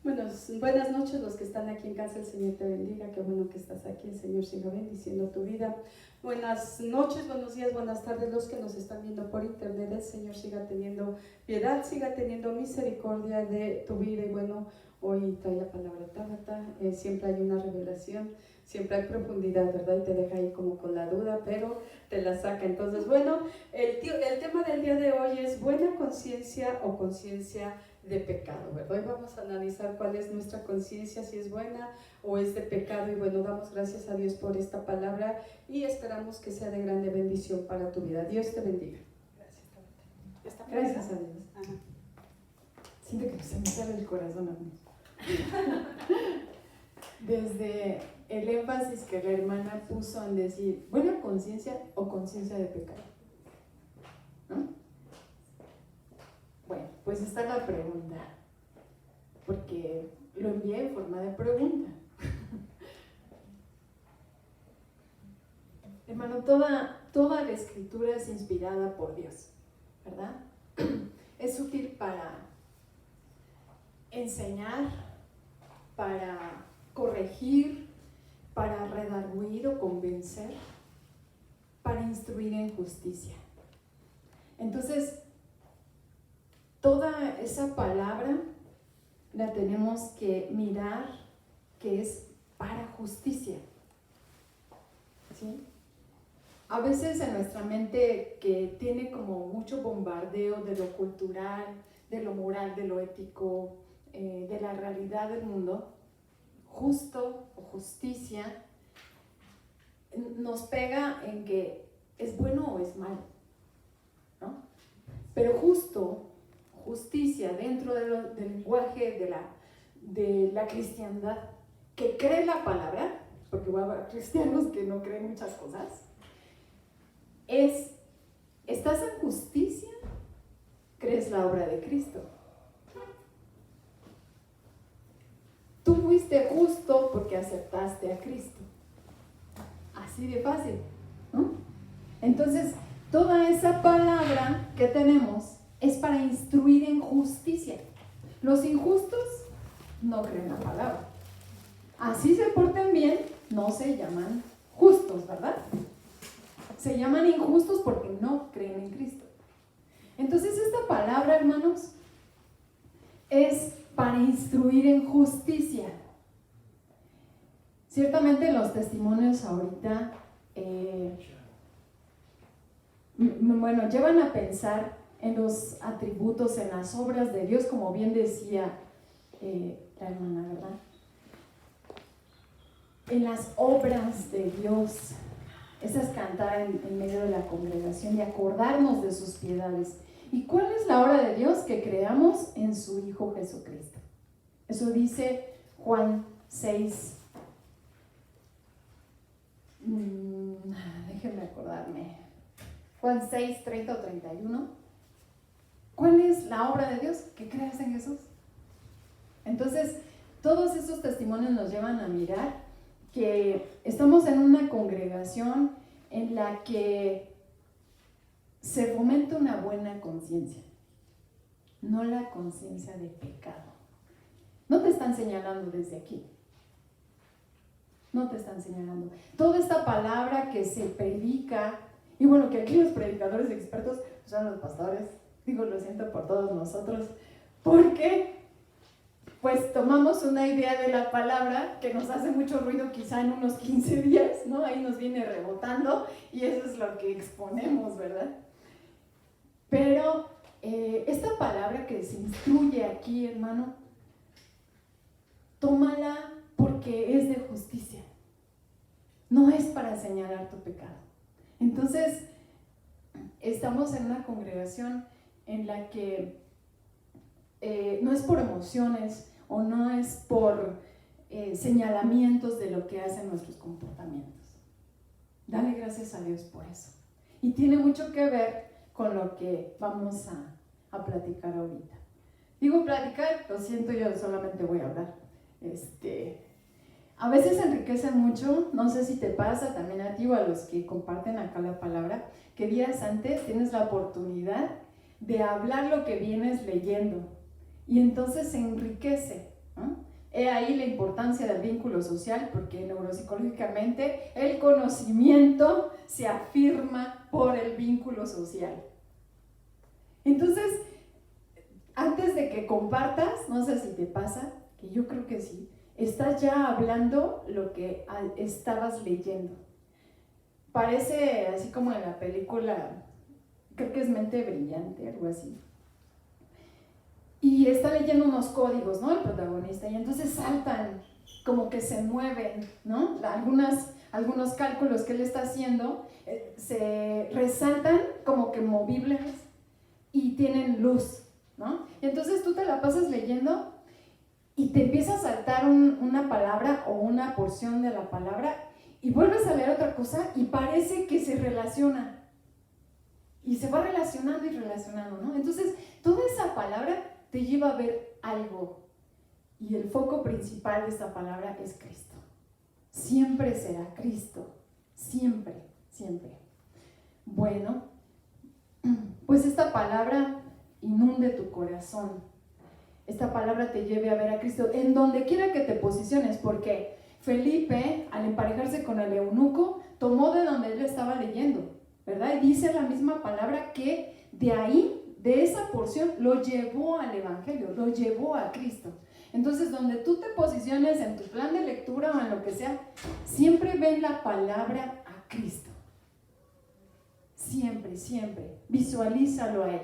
Buenas noches los que están aquí en casa, el Señor te bendiga, qué bueno que estás aquí, el Señor siga bendiciendo tu vida. Buenas noches, buenos días, buenas tardes los que nos están viendo por internet, el Señor siga teniendo piedad, siga teniendo misericordia de tu vida. Y bueno, hoy trae la palabra Tábata, siempre hay una revelación, siempre hay profundidad, ¿verdad? Y te deja ahí como con la duda, pero te la saca. Entonces, bueno, el tema del día de hoy es buena conciencia o conciencia de pecado, ¿verdad? Hoy vamos a analizar cuál es nuestra conciencia, si es buena o es de pecado. Y bueno, damos gracias a Dios por esta palabra y esperamos que sea de grande bendición para tu vida. Dios te bendiga. Gracias, Gracias a Dios. Ajá. Siento que se me sale el corazón a mí. Desde el énfasis que la hermana puso en decir buena conciencia o conciencia de pecado, ¿no? Bueno, pues está la pregunta, porque lo envié en forma de pregunta. Hermano, toda la escritura es inspirada por Dios, ¿verdad? Es útil para enseñar, para corregir, para redarguir o convencer, para instruir en justicia. Entonces, toda esa palabra la tenemos que mirar que es para justicia, ¿sí? A veces en nuestra mente, que tiene como mucho bombardeo de lo cultural, de lo moral, de lo ético, de la realidad del mundo, justo o justicia nos pega en que es bueno o es malo, ¿no? Pero justicia dentro del lenguaje de la cristiandad, que cree la palabra, porque va a haber cristianos que no creen muchas cosas, ¿estás en justicia? ¿Crees la obra de Cristo? Tú fuiste justo porque aceptaste a Cristo. Así de fácil, ¿no? Entonces, toda esa palabra que tenemos es para instruir en justicia. Los injustos no creen la palabra. Así se porten bien, no se llaman justos, ¿verdad? Se llaman injustos porque no creen en Cristo. Entonces, esta palabra, hermanos, es para instruir en justicia. Ciertamente los testimonios ahorita, llevan a pensar en los atributos, en las obras de Dios, como bien decía la hermana, ¿verdad? En las obras de Dios. Esa es cantar en medio de la congregación y acordarnos de sus piedades. ¿Y cuál es la obra de Dios? Que creamos en su Hijo Jesucristo. Eso dice Juan 6. Déjenme acordarme. Juan 6, 30 o 31. ¿Cuál es la obra de Dios? Que creas en Jesús. Entonces, todos esos testimonios nos llevan a mirar que estamos en una congregación en la que se fomenta una buena conciencia, no la conciencia de pecado. No te están señalando desde aquí. No te están señalando. Toda esta palabra que se predica, y bueno, que aquí los predicadores expertos son los pastores, lo siento por todos nosotros, porque pues tomamos una idea de la palabra que nos hace mucho ruido quizá en unos 15 días, ¿no? Ahí nos viene rebotando y eso es lo que exponemos, ¿verdad? Pero esta palabra que se instruye aquí, hermano, tómala porque es de justicia. No es para señalar tu pecado. Entonces, estamos en una congregación en la que no es por emociones o no es por señalamientos de lo que hacen nuestros comportamientos. Dale gracias a Dios por eso. Y tiene mucho que ver con lo que vamos a platicar ahorita. Digo platicar, lo siento, yo solamente voy a hablar. A veces enriquece mucho, no sé si te pasa también a ti o a los que comparten acá la palabra, que días antes tienes la oportunidad de hablar lo que vienes leyendo y entonces se enriquece, ¿no? He ahí la importancia del vínculo social, porque neuropsicológicamente el conocimiento se afirma por el vínculo social. Entonces, antes de que compartas, no sé si te pasa, que yo creo que sí, estás ya hablando lo que estabas leyendo. Parece así como en la película, creo que es Mente Brillante, algo así. Y está leyendo unos códigos, ¿no? El protagonista, y entonces saltan, como que se mueven, ¿no? Algunos cálculos que él está haciendo se resaltan como que movibles y tienen luz, ¿no? Y entonces tú te la pasas leyendo y te empieza a saltar una palabra o una porción de la palabra y vuelves a leer otra cosa y parece que se relaciona. Y se va relacionando y relacionando, ¿no? Entonces, toda esa palabra te lleva a ver algo. Y el foco principal de esta palabra es Cristo. Siempre será Cristo. Siempre, siempre. Bueno, pues esta palabra inunde tu corazón. Esta palabra te lleve a ver a Cristo en donde quiera que te posiciones, porque Felipe, al emparejarse con el eunuco, tomó de donde él estaba leyendo, ¿verdad? Y dice la misma palabra que de ahí, de esa porción, lo llevó al Evangelio, lo llevó a Cristo. Entonces, donde tú te posiciones en tu plan de lectura o en lo que sea, siempre ven la palabra a Cristo. Siempre, siempre. Visualízalo a Él.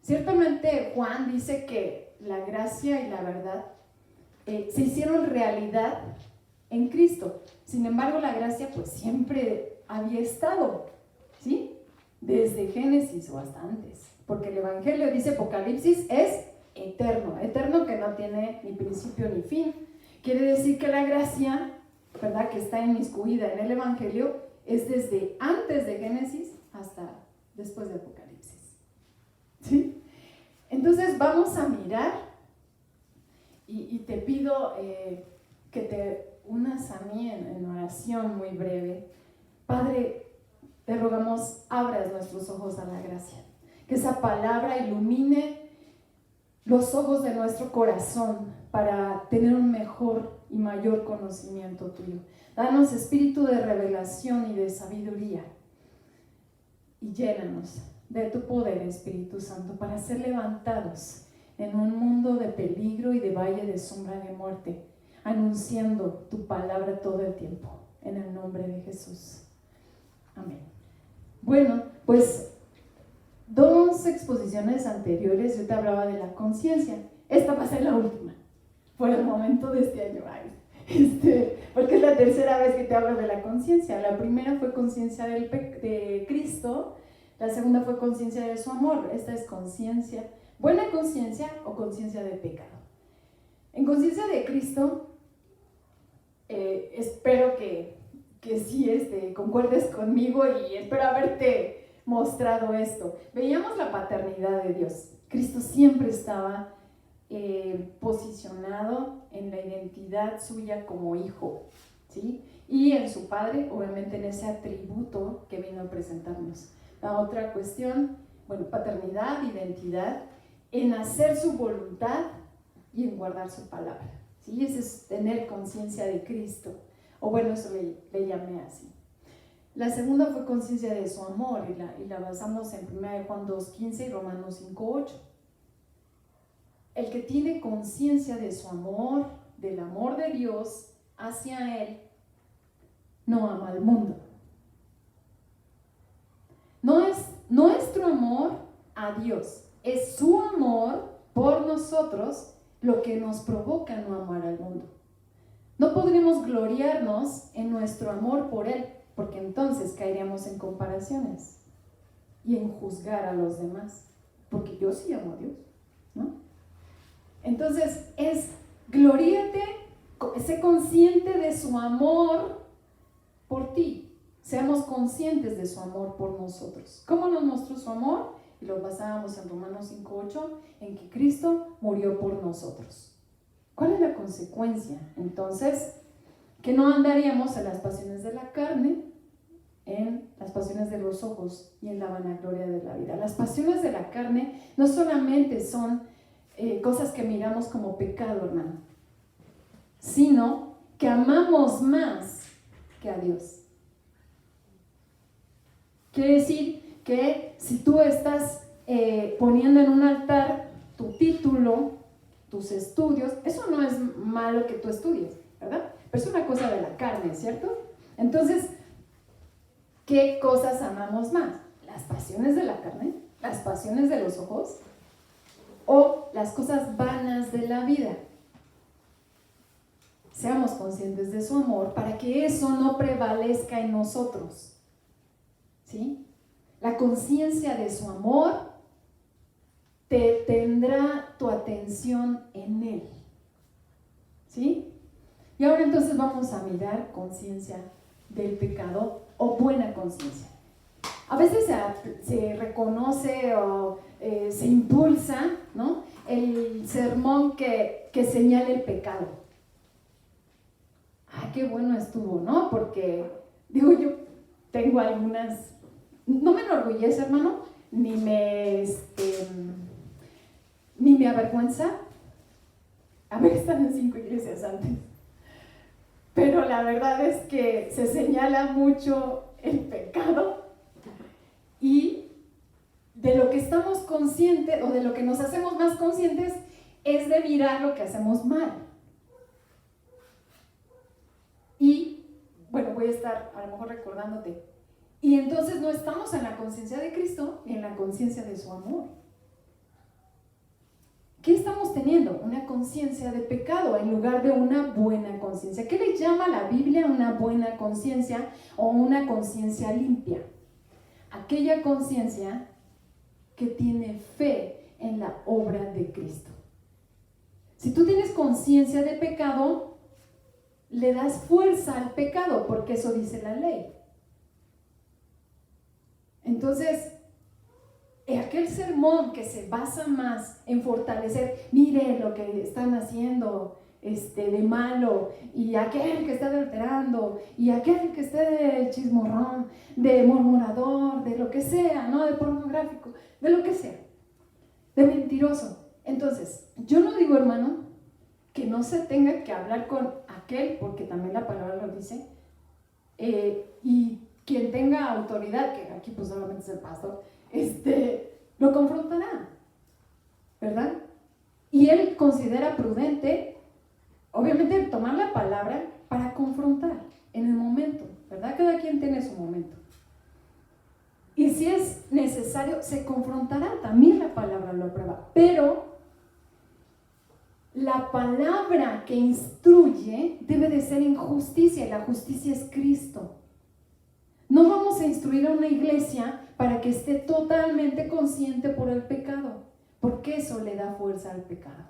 Ciertamente, Juan dice que la gracia y la verdad se hicieron realidad en Cristo. Sin embargo, la gracia pues siempre había estado, ¿sí? Desde Génesis o hasta antes. Porque el Evangelio, dice Apocalipsis, es eterno. Eterno que no tiene ni principio ni fin. Quiere decir que la gracia, ¿verdad?, que está inmiscuida en el Evangelio, es desde antes de Génesis hasta después de Apocalipsis. ¿Sí? Entonces vamos a mirar y te pido que te unas a mí en oración muy breve. Padre, te rogamos, abras nuestros ojos a la gracia. Que esa palabra ilumine los ojos de nuestro corazón para tener un mejor y mayor conocimiento tuyo. Danos espíritu de revelación y de sabiduría y llénanos de tu poder, Espíritu Santo, para ser levantados en un mundo de peligro y de valle de sombra de muerte, anunciando tu palabra todo el tiempo, en el nombre de Jesús. Amén. Bueno, pues 2 exposiciones anteriores yo te hablaba de la conciencia. Esta va a ser la última, por el momento de este año. Porque es la tercera vez que te hablo de la conciencia. La primera fue conciencia de Cristo, la segunda fue conciencia de su amor. Esta es conciencia, buena conciencia o conciencia de pecado. En conciencia de Cristo, espero que sí concuerdes conmigo y espero haberte mostrado esto. Veíamos la paternidad de Dios. Cristo siempre estaba posicionado en la identidad suya como hijo, ¿sí? Y en su Padre, obviamente en ese atributo que vino a presentarnos. La otra cuestión, bueno, paternidad, identidad, en hacer su voluntad y en guardar su palabra, ¿sí? Ese es tener conciencia de Cristo, o bueno, eso le llamé así. La segunda fue conciencia de su amor y la basamos en 1 Juan 2:15 y Romanos 5:8. El que tiene conciencia de su amor, del amor de Dios hacia él, no ama al mundo. No es nuestro amor a Dios, es su amor por nosotros lo que nos provoca no amar al mundo. No podremos gloriarnos en nuestro amor por Él, porque entonces caeríamos en comparaciones y en juzgar a los demás, porque yo sí amo a Dios, ¿no? Entonces es gloríate, sé consciente de su amor por ti, seamos conscientes de su amor por nosotros. ¿Cómo nos mostró su amor? Y lo basábamos en Romanos 5:8, en que Cristo murió por nosotros. ¿Cuál es la consecuencia? Entonces, que no andaríamos en las pasiones de la carne, en las pasiones de los ojos y en la vanagloria de la vida. Las pasiones de la carne no solamente son cosas que miramos como pecado, hermano, sino que amamos más que a Dios. Quiere decir que si tú estás poniendo en un altar tu título, tus estudios, eso no es malo que tú estudies, ¿verdad? Pero es una cosa de la carne, ¿cierto? Entonces, ¿qué cosas amamos más? ¿Las pasiones de la carne? ¿Las pasiones de los ojos? ¿O las cosas vanas de la vida? Seamos conscientes de su amor para que eso no prevalezca en nosotros, ¿sí? La conciencia de su amor te tendrá tu atención en Él, ¿sí? Y ahora entonces vamos a mirar conciencia del pecado o buena conciencia. A veces se reconoce o se impulsa, ¿no?, el sermón que señala el pecado. ¡Ay, qué bueno estuvo!, ¿no? Porque, digo, yo tengo algunas, no me enorgullece, hermano, ni me avergüenza haber estado en 5 iglesias antes. Pero la verdad es que se señala mucho el pecado y de lo que estamos conscientes o de lo que nos hacemos más conscientes es de mirar lo que hacemos mal. Y, bueno, voy a estar a lo mejor recordándote. Y entonces no estamos en la conciencia de Cristo ni en la conciencia de su amor. ¿Qué estamos teniendo? Una conciencia de pecado en lugar de una buena conciencia. ¿Qué le llama la Biblia una buena conciencia o una conciencia limpia? Aquella conciencia que tiene fe en la obra de Cristo. Si tú tienes conciencia de pecado, le das fuerza al pecado, porque eso dice la ley. Entonces, aquel sermón que se basa más en fortalecer, mire lo que están haciendo de malo, y aquel que está adulterando, y aquel que esté de chismorrón, de murmurador, de lo que sea, ¿no?, de pornográfico, de lo que sea, de mentiroso. Entonces, yo no digo, hermano, que no se tenga que hablar con aquel, porque también la palabra lo dice, y quien tenga autoridad, que aquí pues solamente es el pastor, lo confrontará, ¿verdad? Y él considera prudente, obviamente, tomar la palabra para confrontar en el momento, ¿verdad? Cada quien tiene su momento. Y si es necesario, se confrontará, también la palabra lo aprueba, pero la palabra que instruye debe de ser en justicia, y la justicia es Cristo. No vamos a instruir a una iglesia para que esté totalmente consciente por el pecado, porque eso le da fuerza al pecado.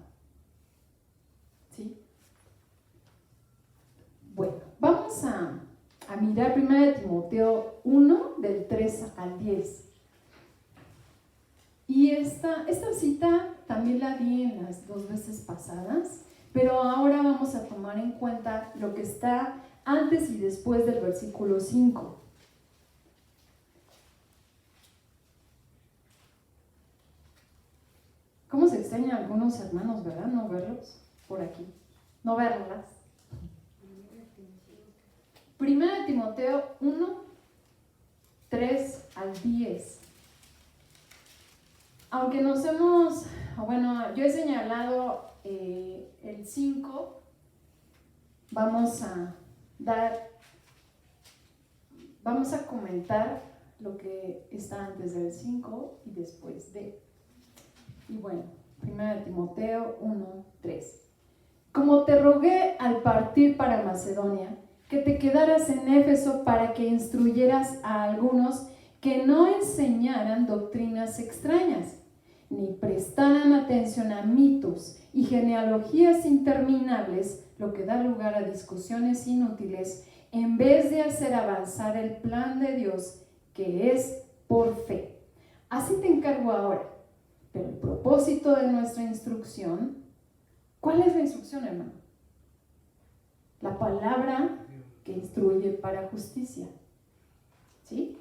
¿Sí? Bueno, vamos a mirar 1 Timoteo 1, del 3 al 10. Y esta cita también la di en las 2 veces pasadas, pero ahora vamos a tomar en cuenta lo que está antes y después del versículo 5. ¿Cómo se extrañan algunos hermanos, verdad? No verlos por aquí, no verlas. 1 Timoteo 1, 3 al 10. Aunque nos hemos, bueno, yo he señalado el 5, vamos a comentar lo que está antes del 5 y después de. Y bueno, 1 Timoteo 1, 3. Como te rogué al partir para Macedonia, que te quedaras en Éfeso para que instruyeras a algunos que no enseñaran doctrinas extrañas, ni prestaran atención a mitos y genealogías interminables, lo que da lugar a discusiones inútiles, en vez de hacer avanzar el plan de Dios, que es por fe. Así te encargo ahora. Pero el propósito de nuestra instrucción, ¿cuál es la instrucción, hermano? La palabra que instruye para justicia. ¿Sí?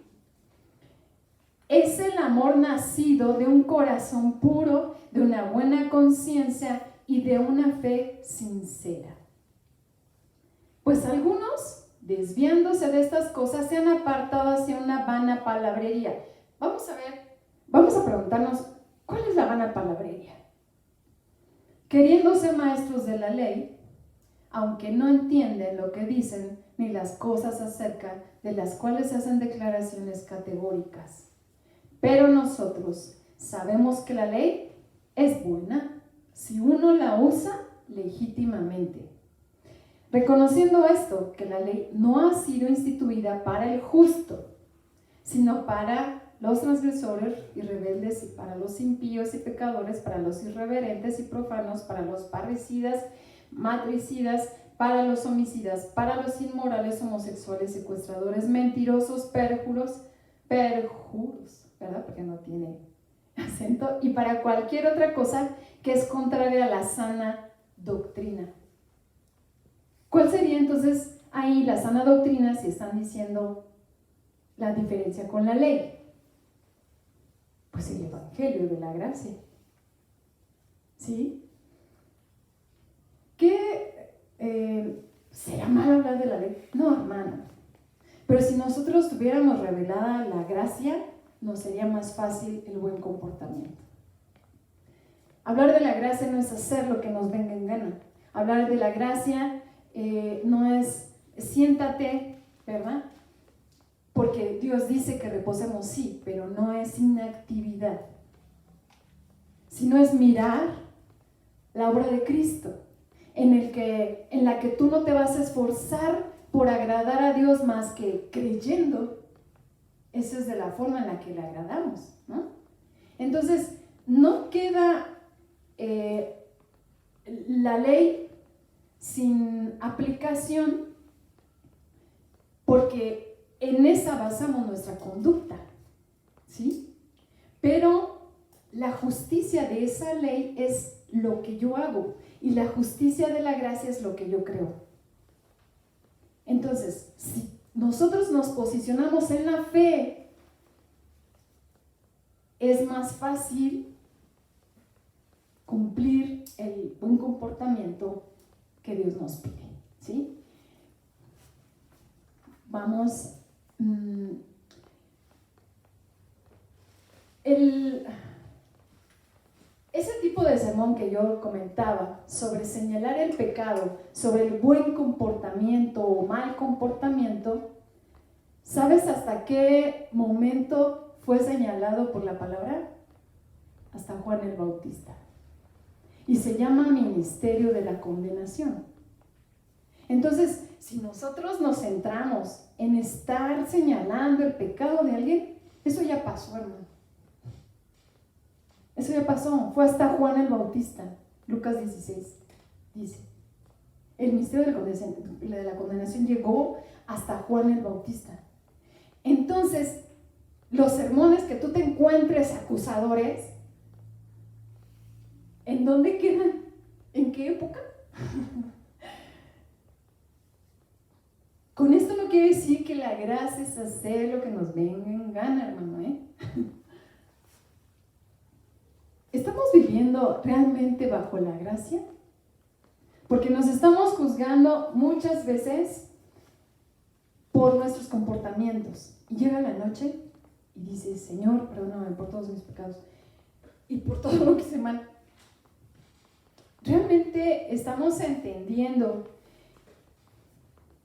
Es el amor nacido de un corazón puro de una buena conciencia y de una fe sincera. Pues algunos, desviándose de estas cosas, se han apartado hacia una vana palabrería. Vamos a preguntarnos, ¿cuál es la vana palabrería? Queriendo ser maestros de la ley, aunque no entienden lo que dicen ni las cosas acerca de las cuales hacen declaraciones categóricas. Pero nosotros sabemos que la ley es buena si uno la usa legítimamente. Reconociendo esto, que la ley no ha sido instituida para el justo, sino para los transgresores y rebeldes, y para los impíos y pecadores, para los irreverentes y profanos, para los parricidas, matricidas, para los homicidas, para los inmorales, homosexuales, secuestradores, mentirosos, perjuros, ¿verdad? Porque no tiene acento, y para cualquier otra cosa que es contraria a la sana doctrina. ¿Cuál sería entonces ahí la sana doctrina si están diciendo la diferencia con la ley? Pues el evangelio de la gracia. ¿Sí? ¿Qué será malo hablar de la ley? No, hermano. Pero si nosotros tuviéramos revelada la gracia, nos sería más fácil el buen comportamiento. Hablar de la gracia no es hacer lo que nos venga en gana. Hablar de la gracia no es siéntate, ¿verdad? Porque Dios dice que reposemos, sí, pero no es inactividad. Sino es mirar la obra de Cristo, en la que tú no te vas a esforzar por agradar a Dios más que creyendo. Esa es de la forma en la que le agradamos, ¿no? Entonces, no queda la ley sin aplicación, porque en esa basamos nuestra conducta, ¿sí? Pero la justicia de esa ley es lo que yo hago, y la justicia de la gracia es lo que yo creo. Entonces, si nosotros nos posicionamos en la fe, es más fácil cumplir el buen comportamiento que Dios nos pide, ¿sí? Vamos, ese tipo de sermón que yo comentaba sobre señalar el pecado, sobre el buen comportamiento o mal comportamiento, ¿sabes hasta qué momento fue señalado por la palabra? Hasta Juan el Bautista. Y se llama ministerio de la condenación. Entonces, si nosotros nos centramos en estar señalando el pecado de alguien, eso ya pasó, hermano. Eso ya pasó. Fue hasta Juan el Bautista. Lucas 16 dice. El ministerio de la condenación llegó hasta Juan el Bautista. Entonces, los sermones que tú te encuentres acusadores, ¿en dónde quedan? ¿En qué época? Con esto no quiere decir que la gracia es hacer lo que nos venga en gana, hermano, ¿eh? ¿Estamos viviendo realmente bajo la gracia? Porque nos estamos juzgando muchas veces por nuestros comportamientos. Y llega la noche y dices, Señor, perdóname por todos mis pecados y por todo lo que hice mal. Realmente estamos entendiendo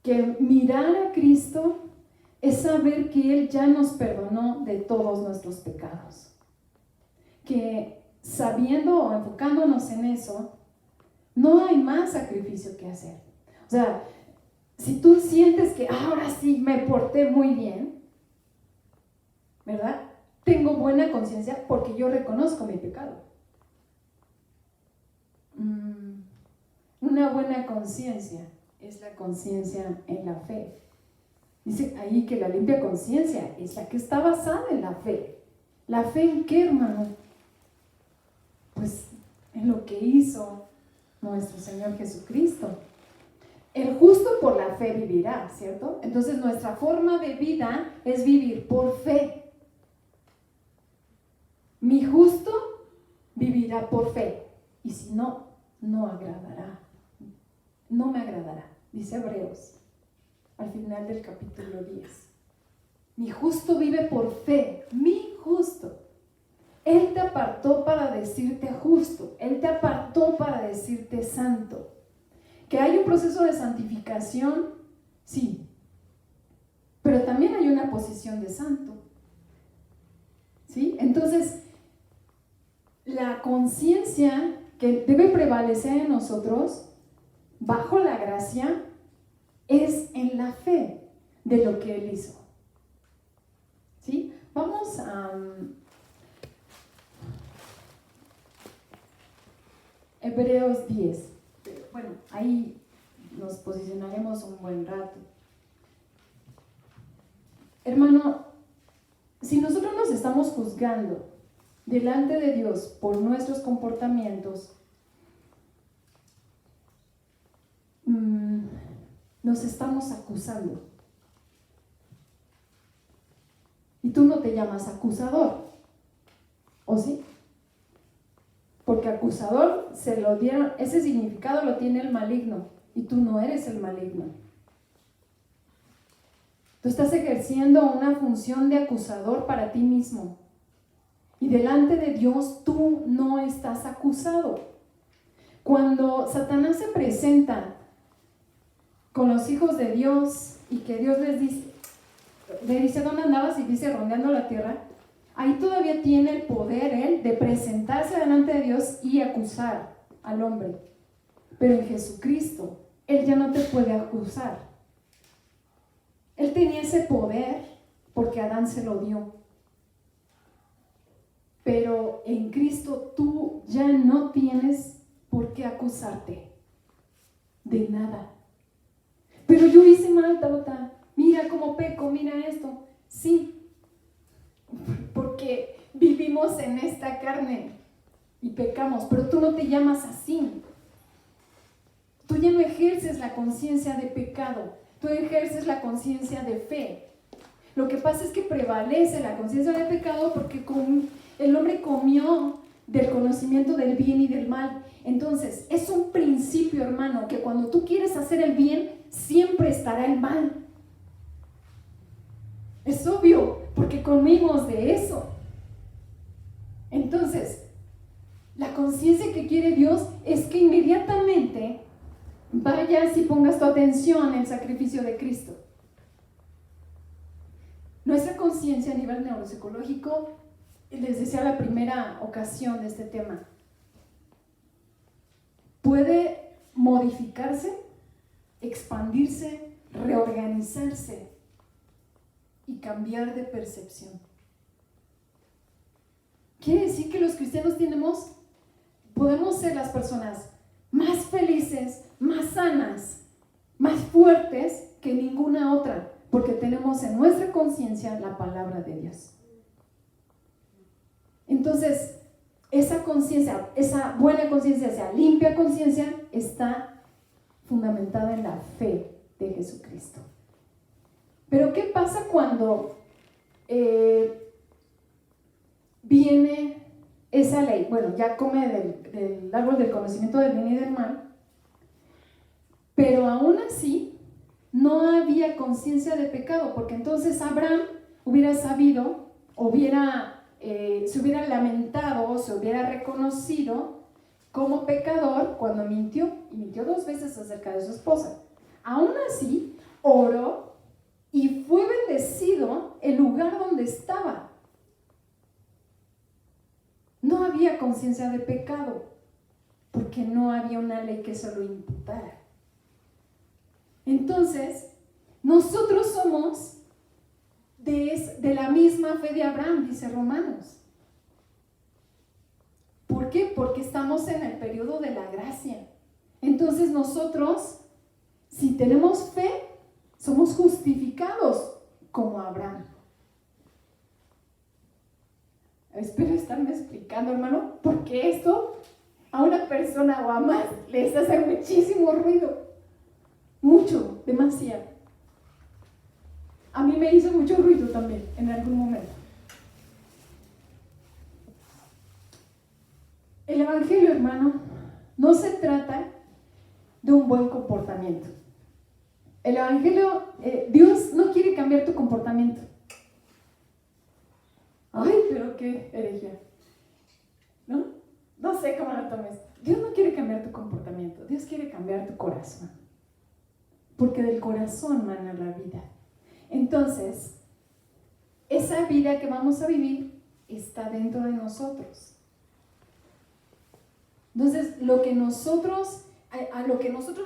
que mirar a Cristo es saber que Él ya nos perdonó de todos nuestros pecados. Que sabiendo o enfocándonos en eso, no hay más sacrificio que hacer. O sea, si tú sientes que ahora sí me porté muy bien, ¿verdad? Tengo buena conciencia porque yo reconozco mi pecado. Una buena conciencia es la conciencia en la fe. Dice ahí que la limpia conciencia es la que está basada en la fe. ¿La fe en qué, hermano? Pues en lo que hizo nuestro Señor Jesucristo. El justo por la fe vivirá, ¿cierto? Entonces nuestra forma de vida es vivir por fe. Mi justo vivirá por fe. Y si no, no agradará. No me agradará, dice Hebreos, al final del capítulo 10. Mi justo vive por fe, mi justo. Él te apartó para decirte justo, Él te apartó para decirte santo. ¿Que hay un proceso de santificación? Sí, pero también hay una posición de santo. ¿Sí? Entonces, la conciencia que debe prevalecer en nosotros, bajo la gracia, es en la fe de lo que Él hizo. ¿Sí? Vamos a Hebreos 10. Bueno, ahí nos posicionaremos un buen rato. Hermano, si nosotros nos estamos juzgando delante de Dios por nuestros comportamientos, nos estamos acusando. Y tú no te llamas acusador, ¿o sí? Porque acusador se lo dieron, ese significado lo tiene el maligno, y tú no eres el maligno. Tú estás ejerciendo una función de acusador para ti mismo. Y delante de Dios tú no estás acusado. Cuando Satanás se presenta con los hijos de Dios y que Dios le dice ¿dónde andabas? Y dice rondeando la tierra, ahí todavía tiene el poder él de presentarse delante de Dios y acusar al hombre. Pero en Jesucristo, Él ya no te puede acusar. Él tenía ese poder porque Adán se lo dio. Pero en Cristo tú ya no tienes por qué acusarte de nada. Pero yo hice mal, Tabata. Mira cómo peco, mira esto. Sí, porque vivimos en esta carne y pecamos, pero tú no te llamas así. Tú ya no ejerces la conciencia de pecado, tú ejerces la conciencia de fe. Lo que pasa es que prevalece la conciencia de pecado porque el hombre comió del conocimiento del bien y del mal. Entonces, es un principio, hermano, que cuando tú quieres hacer el bien, siempre estará el mal. Es obvio, porque comimos de eso. Entonces, la conciencia que quiere Dios es que inmediatamente vayas y pongas tu atención en el sacrificio de Cristo. Nuestra conciencia a nivel neuropsicológico, les decía la primera ocasión de este tema, puede modificarse, expandirse, reorganizarse y cambiar de percepción. Quiere decir que los cristianos podemos ser las personas más felices, más sanas, más fuertes que ninguna otra, porque tenemos en nuestra conciencia la palabra de Dios. Entonces, esa conciencia, esa buena conciencia, esa limpia conciencia, está fundamentada en la fe de Jesucristo. Pero ¿qué pasa cuando viene esa ley? Bueno, ya come del árbol del conocimiento del bien y del mal, pero aún así no había conciencia de pecado, porque entonces Abraham hubiera sabido, se hubiera lamentado, se hubiera reconocido como pecador cuando mintió, y mintió 2 veces acerca de su esposa. Aún así, oró y fue bendecido el lugar donde estaba. No había conciencia de pecado, porque no había una ley que se lo imputara. Entonces, nosotros somos de la misma fe de Abraham, dice Romanos. ¿Por qué? Porque estamos en el periodo de la gracia. Entonces nosotros, si tenemos fe, somos justificados como Abraham. Espero estarme explicando, hermano, porque esto a una persona o a más les hace muchísimo ruido. Mucho, demasiado. A mí me hizo mucho ruido también en algún momento. El Evangelio, hermano, no se trata de un buen comportamiento. El Evangelio, Dios no quiere cambiar tu comportamiento. Ay, pero qué herejía. ¿No? No sé cómo lo tomes. Dios no quiere cambiar tu comportamiento. Dios quiere cambiar tu corazón. Porque del corazón mana la vida. Entonces, esa vida que vamos a vivir está dentro de nosotros. Entonces, a lo que nosotros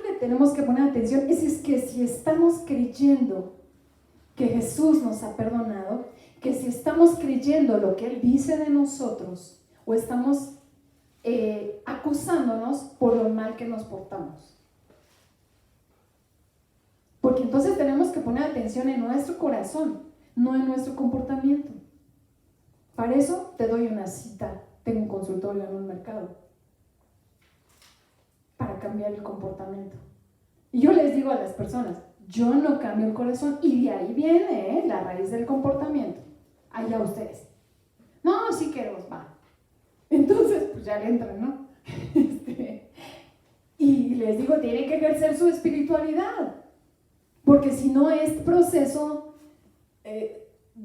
le tenemos que poner atención es que si estamos creyendo que Jesús nos ha perdonado, que si estamos creyendo lo que Él dice de nosotros, o estamos acusándonos por lo mal que nos portamos. Porque entonces tenemos que poner atención en nuestro corazón, no en nuestro comportamiento. Para eso te doy una cita, tengo un consultorio en un mercado, para cambiar el comportamiento. Y yo les digo a las personas, yo no cambio el corazón, y de ahí viene la raíz del comportamiento. Allá ustedes. No, sí queremos, va. Entonces, pues ya le entran, ¿no? Y les digo, tienen que ejercer su espiritualidad. Porque si no, este proceso,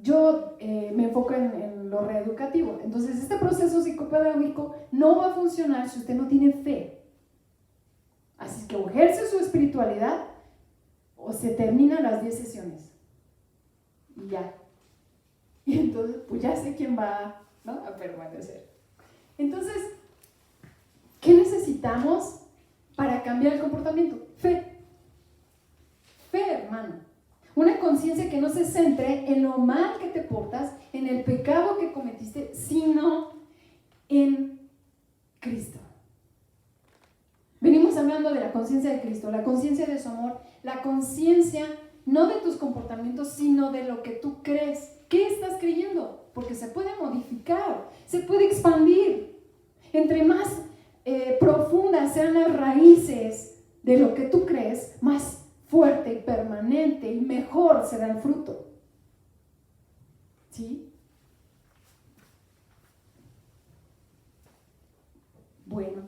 yo me enfoco en lo reeducativo. Entonces, este proceso psicopedagógico no va a funcionar si usted no tiene fe. Así que o ejerce su espiritualidad o se terminan las 10 sesiones. Y ya. Y entonces, pues ya sé quién va, ¿no?, a permanecer. Entonces, ¿qué necesitamos para cambiar el comportamiento? Fe. Fe, hermano. Una conciencia que no se centre en lo mal que te portas, en el pecado que cometiste, sino en Cristo. Venimos hablando de la conciencia de Cristo, la conciencia de su amor, la conciencia no de tus comportamientos, sino de lo que tú crees. ¿Qué estás creyendo? Porque se puede modificar, se puede expandir. Entre más profundas sean las raíces de lo que tú crees, más fuerte y permanente y mejor será el fruto. ¿Sí? Bueno,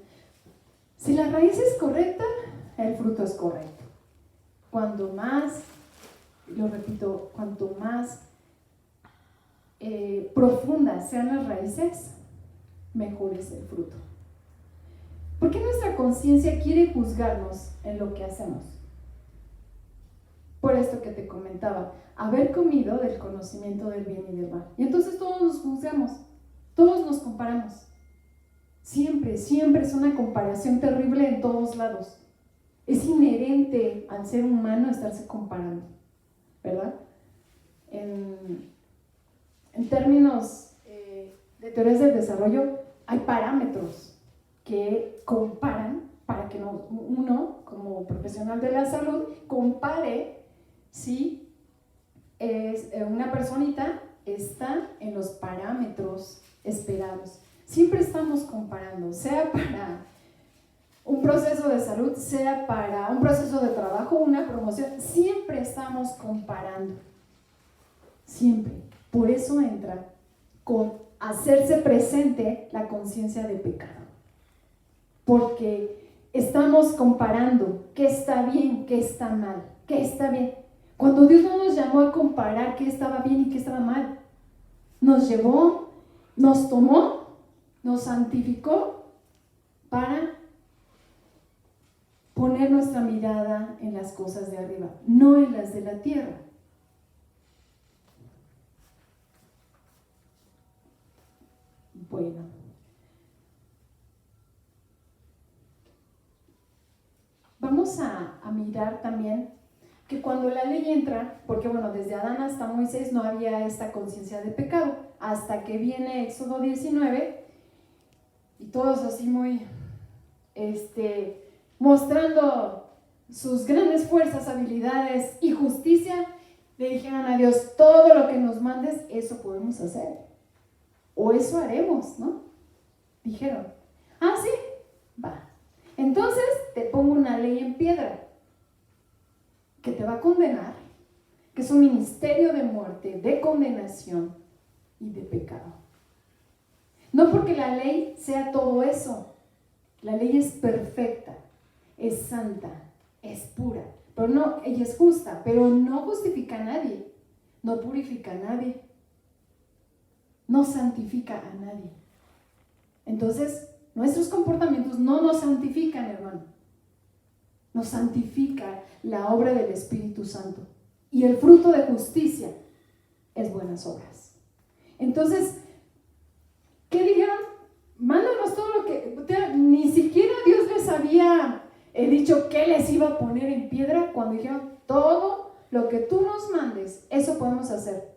si la raíz es correcta, el fruto es correcto. Cuanto más, lo repito, cuanto más profundas sean las raíces, mejor es el fruto. ¿Por qué nuestra conciencia quiere juzgarnos en lo que hacemos? Por esto que te comentaba, haber comido del conocimiento del bien y del mal. Y entonces todos nos juzgamos, todos nos comparamos. Siempre es una comparación terrible en todos lados. Es inherente al ser humano estarse comparando, ¿verdad? En términos de teorías del desarrollo, hay parámetros que comparan para que uno, como profesional de la salud, compare si una personita está en los parámetros esperados. Siempre estamos comparando, sea para un proceso de salud, sea para un proceso de trabajo, una promoción, siempre estamos comparando. Siempre. Por eso entra con hacerse presente la conciencia de pecado. Porque estamos comparando qué está bien, qué está mal, qué está bien. Cuando Dios no nos llamó a comparar qué estaba bien y qué estaba mal, nos llevó, nos tomó, nos santificó para poner nuestra mirada en las cosas de arriba, no en las de la tierra. Bueno, vamos a mirar también que cuando la ley entra, porque bueno, desde Adán hasta Moisés no había esta conciencia de pecado, hasta que viene Éxodo 19 y todos así muy mostrando sus grandes fuerzas, habilidades y justicia, le dijeron a Dios, todo lo que nos mandes, eso podemos hacer, o eso haremos, ¿no? Dijeron, sí, va. Entonces te pongo una ley en piedra que te va a condenar, que es un ministerio de muerte, de condenación y de pecado. No porque la ley sea todo eso. La ley es perfecta, es santa, es pura. Pero no, ella es justa, pero no justifica a nadie, no purifica a nadie, no santifica a nadie. Entonces, nuestros comportamientos no nos santifican, hermano. Nos santifica la obra del Espíritu Santo. Y el fruto de justicia es buenas obras. Entonces, ¿qué dijeron? Mándanos todo lo que... Ni siquiera Dios les había dicho que les iba a poner en piedra cuando dijeron, todo lo que tú nos mandes, eso podemos hacer.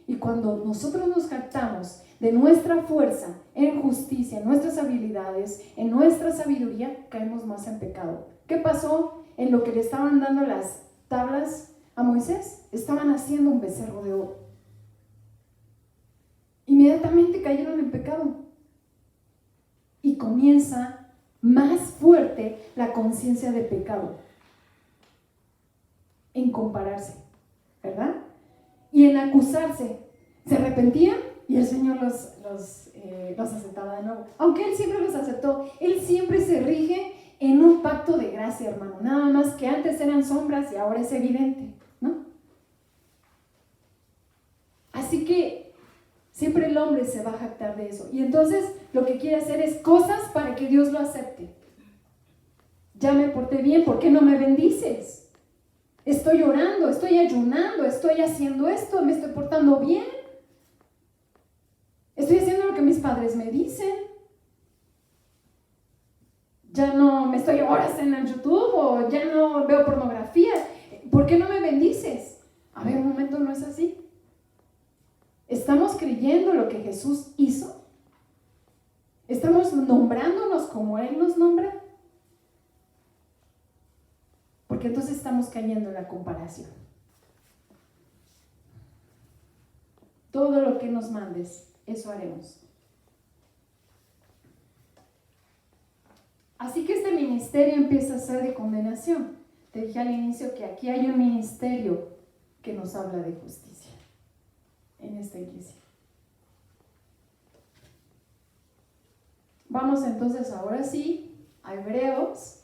Y cuando nosotros nos jactamos de nuestra fuerza en justicia, en nuestras habilidades, en nuestra sabiduría, caemos más en pecado. ¿Qué pasó en lo que le estaban dando las tablas a Moisés? Estaban haciendo un becerro de oro. Inmediatamente cayeron en pecado. Y comienza más fuerte la conciencia de pecado en compararse, ¿verdad? Y en acusarse. Se arrepentían y el Señor los aceptaba de nuevo. Aunque Él siempre los aceptó, Él siempre se rige en un pacto de gracia, hermano. Nada más que antes eran sombras y ahora es evidente, ¿no? Así que siempre el hombre se va a jactar de eso. Y entonces lo que quiere hacer es cosas para que Dios lo acepte. Ya me porté bien, ¿por qué no me bendices? Estoy orando, estoy ayunando, estoy haciendo esto, me estoy portando bien. Estoy haciendo lo que mis padres me dicen. Ya no me estoy horas en el YouTube o ya no veo pornografía. ¿Por qué no me bendices? A ver, un momento, no es así. ¿Estamos creyendo lo que Jesús hizo? ¿Estamos nombrándonos como Él nos nombra? Porque entonces estamos cayendo en la comparación. Todo lo que nos mandes, eso haremos. Así que este ministerio empieza a ser de condenación. Te dije al inicio que aquí hay un ministerio que nos habla de justicia en esta iglesia. Vamos entonces ahora sí a Hebreos.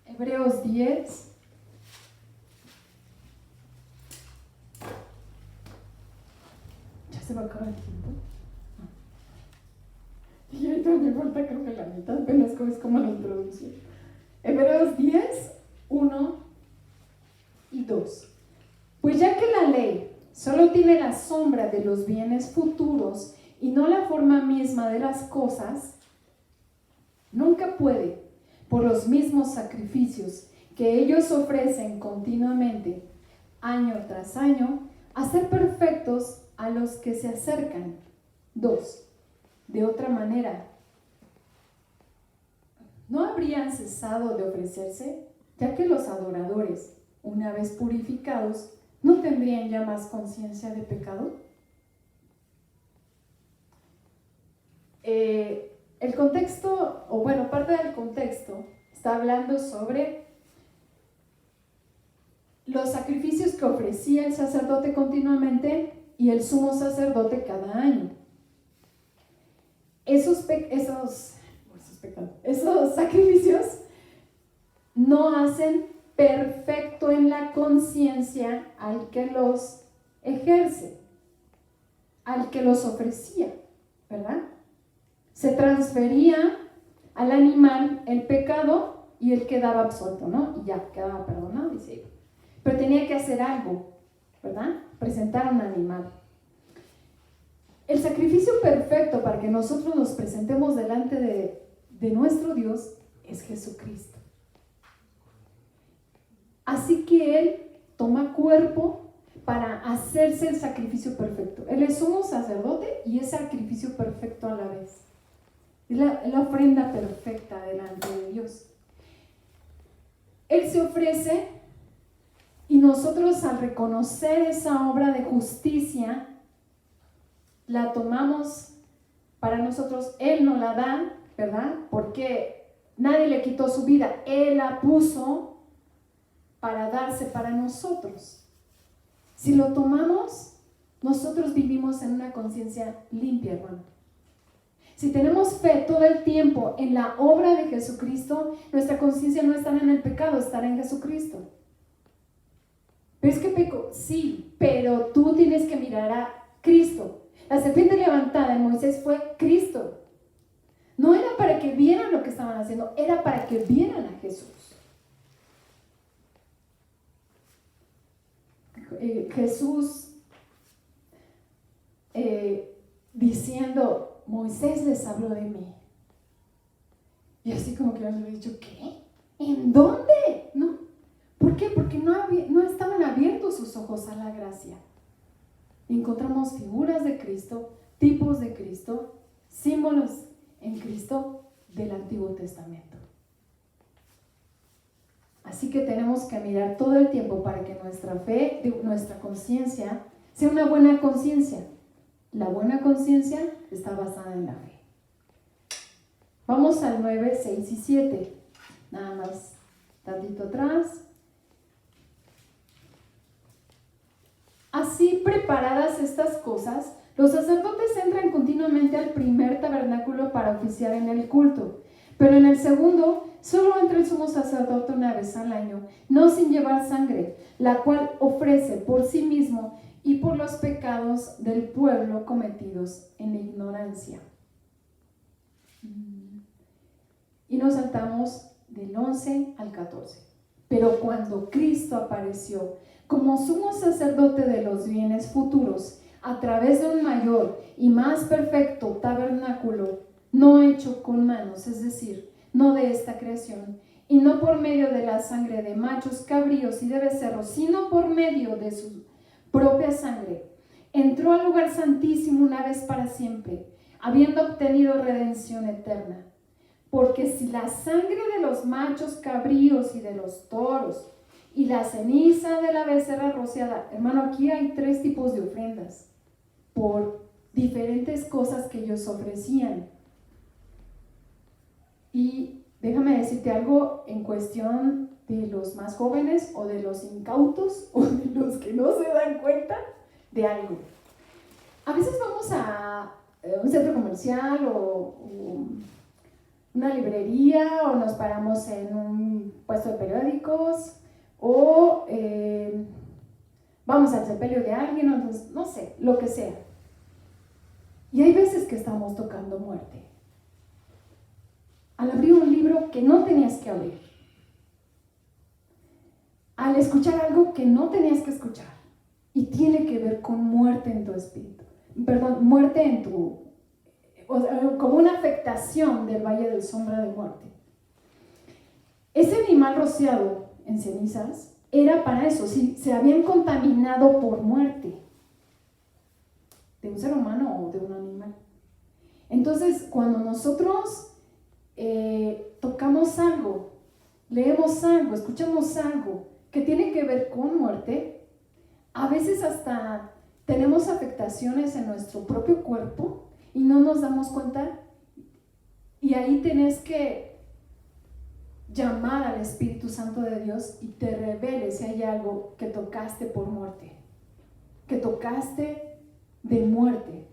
Hebreos 10. Ya se va a acabar el tiempo. Y ahorita me falta creo que la mitad, apenas es como la introducción. Hebreos 10, 1 y 2. Pues ya que la ley solo tiene la sombra de los bienes futuros y no la forma misma de las cosas, nunca puede, por los mismos sacrificios que ellos ofrecen continuamente, año tras año, hacer perfectos a los que se acercan. 2. De otra manera, ¿no habrían cesado de ofrecerse, ya que los adoradores, una vez purificados, no tendrían ya más conciencia de pecado? El contexto, o bueno, parte del contexto, está hablando sobre los sacrificios que ofrecía el sacerdote continuamente y el sumo sacerdote cada año. Esos sacrificios no hacen perfecto en la conciencia al que los ejerce, al que los ofrecía, ¿verdad? Se transfería al animal el pecado y él quedaba absuelto, ¿no? Y ya quedaba perdonado y se iba. Pero tenía que hacer algo, ¿verdad? Presentar un animal. El sacrificio perfecto para que nosotros nos presentemos delante de nuestro Dios es Jesucristo. Así que Él toma cuerpo para hacerse el sacrificio perfecto. Él es sumo sacerdote y es sacrificio perfecto a la vez. Es la ofrenda perfecta delante de Dios. Él se ofrece y nosotros al reconocer esa obra de justicia, la tomamos para nosotros. Él nos la da, ¿verdad? Porque nadie le quitó su vida. Él la puso para darse para nosotros. Si lo tomamos, nosotros vivimos en una conciencia limpia, hermano. Si tenemos fe todo el tiempo en la obra de Jesucristo, nuestra conciencia no estará en el pecado, estará en Jesucristo. ¿Pero es que peco? Sí, pero tú tienes que mirar a Cristo. La serpiente levantada en Moisés fue Cristo. No era para que vieran lo que estaban haciendo, era para que vieran a Jesús. Jesús diciendo, Moisés les habló de mí. Y así como que yo les he dicho, ¿qué? ¿En dónde? ¿No? ¿Por qué? Porque no estaban abiertos sus ojos a la gracia. Encontramos figuras de Cristo, tipos de Cristo, símbolos en Cristo del Antiguo Testamento. Así que tenemos que mirar todo el tiempo para que nuestra fe, nuestra conciencia, sea una buena conciencia. La buena conciencia está basada en la fe. Vamos al 9, 6 y 7. Nada más tantito atrás. Así preparadas estas cosas, los sacerdotes entran continuamente al primer tabernáculo para oficiar en el culto, pero en el segundo solo entra el sumo sacerdote una vez al año, no sin llevar sangre, la cual ofrece por sí mismo y por los pecados del pueblo cometidos en la ignorancia. Y nos saltamos del 11 al 14. Pero cuando Cristo apareció como sumo sacerdote de los bienes futuros, a través de un mayor y más perfecto tabernáculo, no hecho con manos, es decir, no de esta creación, y no por medio de la sangre de machos, cabríos y de becerros, sino por medio de su propia sangre, entró al lugar santísimo una vez para siempre, habiendo obtenido redención eterna. Porque si la sangre de los machos cabríos y de los toros y la ceniza de la becerra rociada, hermano, aquí hay 3 tipos de ofrendas por diferentes cosas que ellos ofrecían. Y déjame decirte algo en cuestión de los más jóvenes o de los incautos o de los que no se dan cuenta de algo. A veces vamos a un centro comercial o una librería, o nos paramos en un puesto de periódicos, o vamos al sepelio de alguien, o no sé, lo que sea. Y hay veces que estamos tocando muerte. Al abrir un libro que no tenías que abrir, al escuchar algo que no tenías que escuchar, y tiene que ver con muerte en tu espíritu, muerte en tu, como una afectación del valle de sombra de muerte. Ese animal rociado en cenizas era para eso, si se habían contaminado por muerte de un ser humano o de un animal. Entonces, cuando nosotros tocamos algo, leemos algo, escuchamos algo que tiene que ver con muerte, a veces hasta tenemos afectaciones en nuestro propio cuerpo y no nos damos cuenta, y ahí tenés que llamar al Espíritu Santo de Dios y te revele si hay algo que tocaste por muerte, que tocaste de muerte.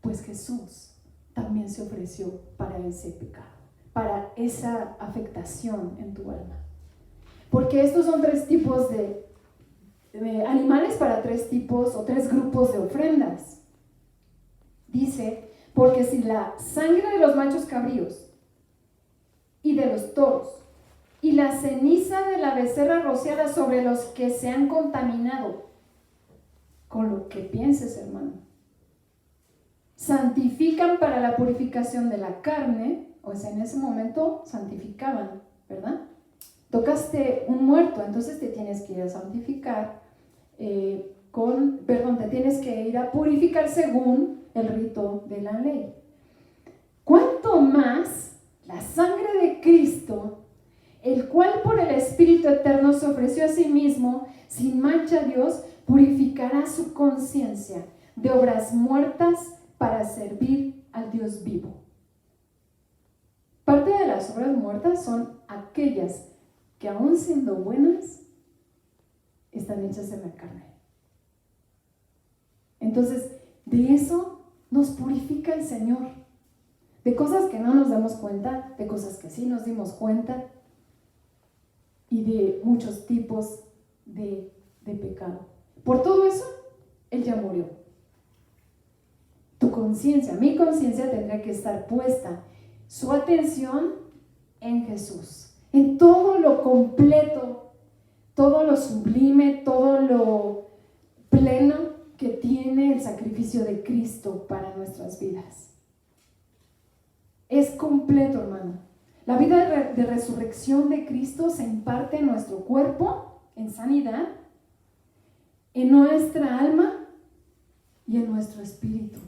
Pues Jesús también se ofreció para ese pecado, para esa afectación en tu alma. Porque estos son 3 tipos de animales para 3 tipos o 3 grupos de ofrendas. Dice, porque si la sangre de los machos cabríos y de los toros y la ceniza de la becerra rociada sobre los que se han contaminado, con lo que pienses, hermano, santifican para la purificación de la carne, o sea, en ese momento santificaban, ¿verdad? Tocaste un muerto, entonces te tienes que ir a santificar, te tienes que ir a purificar según el rito de la ley. ¿Cuánto más la sangre de Cristo, el cual por el Espíritu Eterno se ofreció a sí mismo sin mancha a Dios, purificará su conciencia de obras muertas para servir al Dios vivo? Parte de las obras muertas son aquellas que, aun siendo buenas, están hechas en la carne. Entonces, de eso nos purifica el Señor. De cosas que no nos damos cuenta, de cosas que sí nos dimos cuenta y de muchos tipos de pecado. Por todo eso, Él ya murió. Tu conciencia, mi conciencia tendría que estar puesta, su atención en Jesús, en todo lo completo, todo lo sublime, todo lo pleno que tiene el sacrificio de Cristo para nuestras vidas. Es completo, hermano. La vida de resurrección de Cristo se imparte en nuestro cuerpo, en sanidad, en nuestra alma y en nuestro espíritu.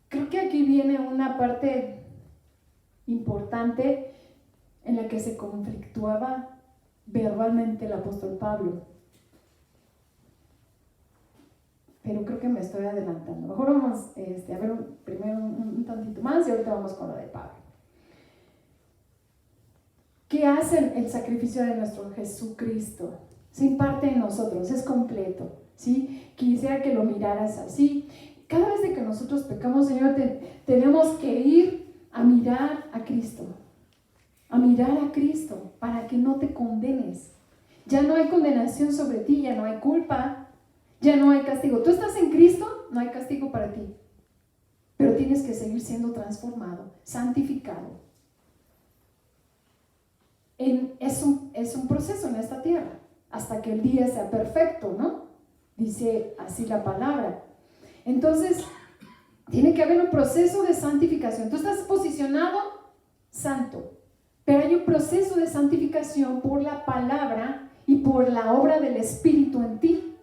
Creo que aquí viene una parte importante en la que se conflictuaba verbalmente el apóstol Pablo. Pero creo que me estoy adelantando. Mejor vamos a ver primero un tantito más y ahorita vamos con lo de Pablo. ¿Qué hace el sacrificio de nuestro Jesucristo? Se imparte en nosotros, es completo, ¿sí? Quisiera que lo miraras así. Cada vez que nosotros pecamos, Señor, tenemos que ir a mirar a Cristo. A mirar a Cristo para que no te condenes. Ya no hay condenación sobre ti, ya no hay culpa, ya no hay castigo. Tú estás en Cristo, no hay castigo para ti. Pero tienes que seguir siendo transformado, santificado. Es un proceso en esta tierra, hasta que el día sea perfecto, ¿no? Dice así la palabra. Entonces, tiene que haber un proceso de santificación. Tú estás posicionado santo, pero hay un proceso de santificación por la palabra y por la obra del Espíritu en ti.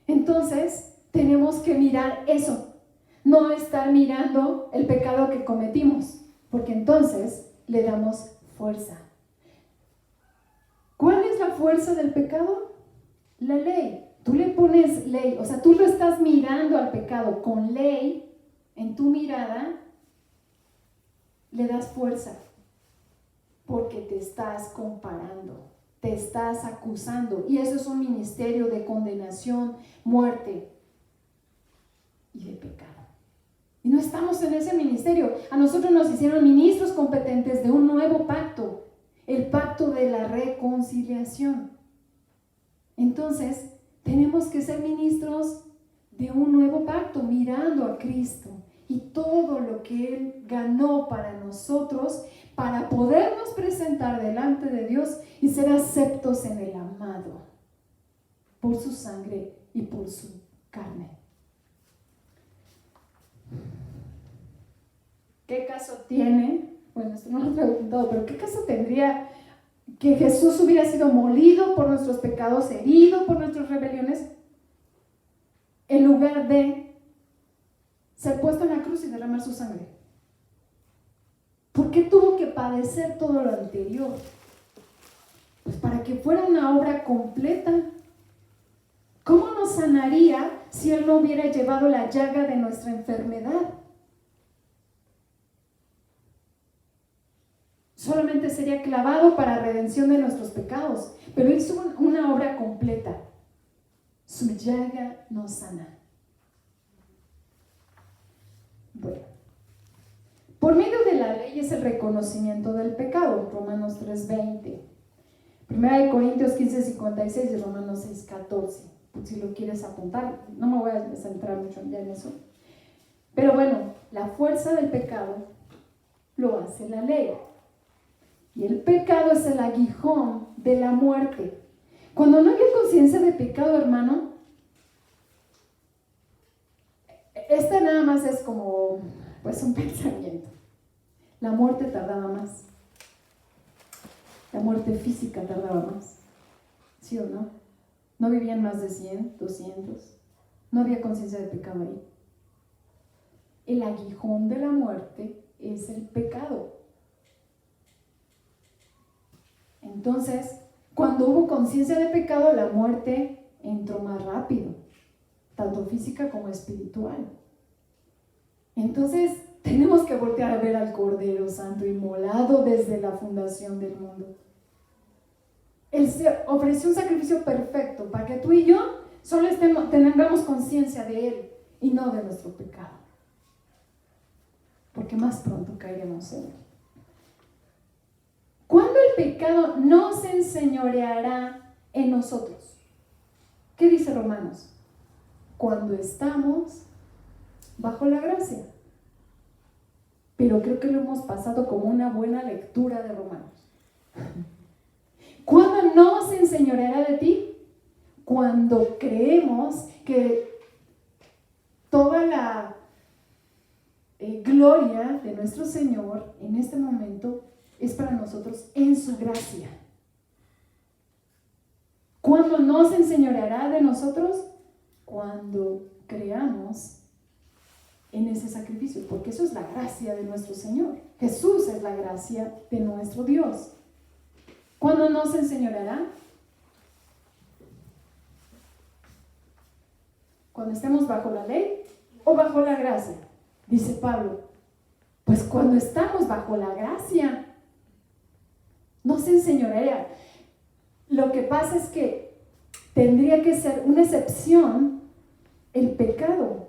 Entonces, tenemos que mirar eso, no estar mirando el pecado que cometimos, porque entonces le damos fuerza. ¿Cuál es la fuerza del pecado? La ley. Tú le pones ley, o sea, tú lo estás mirando al pecado con ley, en tu mirada, le das fuerza, porque te estás comparando, te estás acusando, y eso es un ministerio de condenación, muerte y de pecado. Y no estamos en ese ministerio. A nosotros nos hicieron ministros competentes de un nuevo pacto, el pacto de la reconciliación. Entonces, tenemos que ser ministros de un nuevo pacto, mirando a Cristo y todo lo que Él ganó para nosotros, para podernos presentar delante de Dios y ser aceptos en el amado, por su sangre y por su carne. ¿Qué caso tiene? Bueno, esto no lo he preguntado, pero ¿qué caso tendría que Jesús hubiera sido molido por nuestros pecados, herido por nuestras rebeliones, en lugar de ser puesto en la cruz y derramar su sangre? ¿Por qué tuvo que padecer todo lo anterior? Pues para que fuera una obra completa. ¿Cómo nos sanaría si Él no hubiera llevado la llaga de nuestra enfermedad? Solamente sería clavado para redención de nuestros pecados, pero Él hizo una obra completa. Su llaga nos sana. Bueno, por medio de la ley es el reconocimiento del pecado, Romanos 3:20, 1 Corintios 15:56 y Romanos 6:14, si lo quieres apuntar. No me voy a centrar mucho ya en eso, pero bueno, la fuerza del pecado lo hace la ley. Y el pecado es el aguijón de la muerte. Cuando no había conciencia de pecado, hermano, esta nada más es como pues un pensamiento. La muerte tardaba más. La muerte física tardaba más. ¿Sí o no? No vivían más de 100, 200. No había conciencia de pecado ahí. El aguijón de la muerte es el pecado. Entonces, cuando hubo conciencia de pecado, la muerte entró más rápido, tanto física como espiritual. Entonces, tenemos que voltear a ver al Cordero Santo inmolado desde la fundación del mundo. Él se ofreció un sacrificio perfecto para que tú y yo solo tengamos conciencia de Él y no de nuestro pecado. Porque más pronto caeremos en Él. ¿Cuándo el pecado no se enseñoreará en nosotros? ¿Qué dice Romanos? Cuando estamos bajo la gracia. Pero creo que lo hemos pasado como una buena lectura de Romanos. ¿Cuándo no se enseñoreará de ti? Cuando creemos que toda la gloria de nuestro Señor en este momento es para nosotros en su gracia. ¿Cuándo no se enseñoreará de nosotros? Cuando creamos en ese sacrificio, porque eso es la gracia de nuestro Señor. Jesús es la gracia de nuestro Dios. ¿Cuándo no se enseñoreará? Cuando estemos bajo la ley o bajo la gracia, dice Pablo. Pues cuando estamos bajo la gracia, no se enseñorea. Lo que pasa es que tendría que ser una excepción el pecado.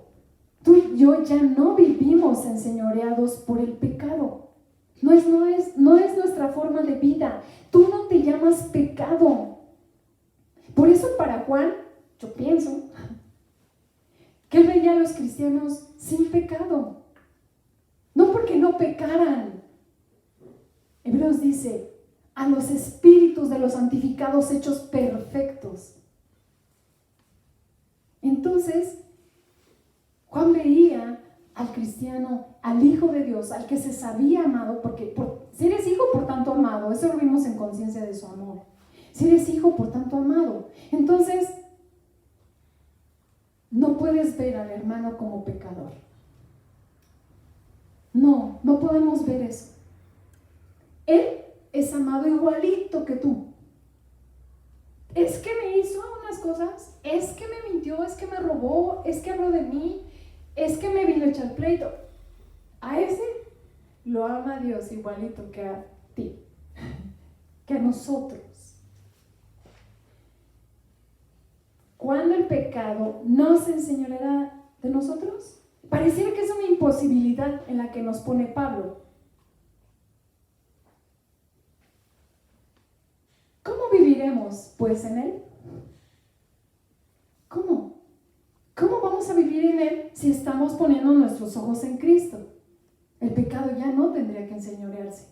Tú y yo ya no vivimos enseñoreados por el pecado. No es nuestra forma de vida. Tú no te llamas pecado. Por eso para Juan, yo pienso que él veía a los cristianos sin pecado. No porque no pecaran. Hebreos dice, a los espíritus de los santificados hechos perfectos. Entonces, Juan veía al cristiano, al Hijo de Dios, al que se sabía amado, porque si eres hijo, por tanto amado. Eso lo vimos en conciencia de su amor. Si eres hijo, por tanto amado. Entonces, no puedes ver al hermano como pecador. No podemos ver eso. Él es amado igualito que tú. Es que me hizo unas cosas, es que me mintió, es que me robó, es que habló de mí, es que me vino a echar pleito. A ese lo ama Dios igualito que a ti, que a nosotros. ¿Cuándo el pecado no se enseñoreará de nosotros? Pareciera que es una imposibilidad en la que nos pone Pablo. ¿Cómo viviremos, pues, en Él? ¿Cómo? ¿Cómo vamos a vivir en Él si estamos poniendo nuestros ojos en Cristo? El pecado ya no tendría que enseñorearse,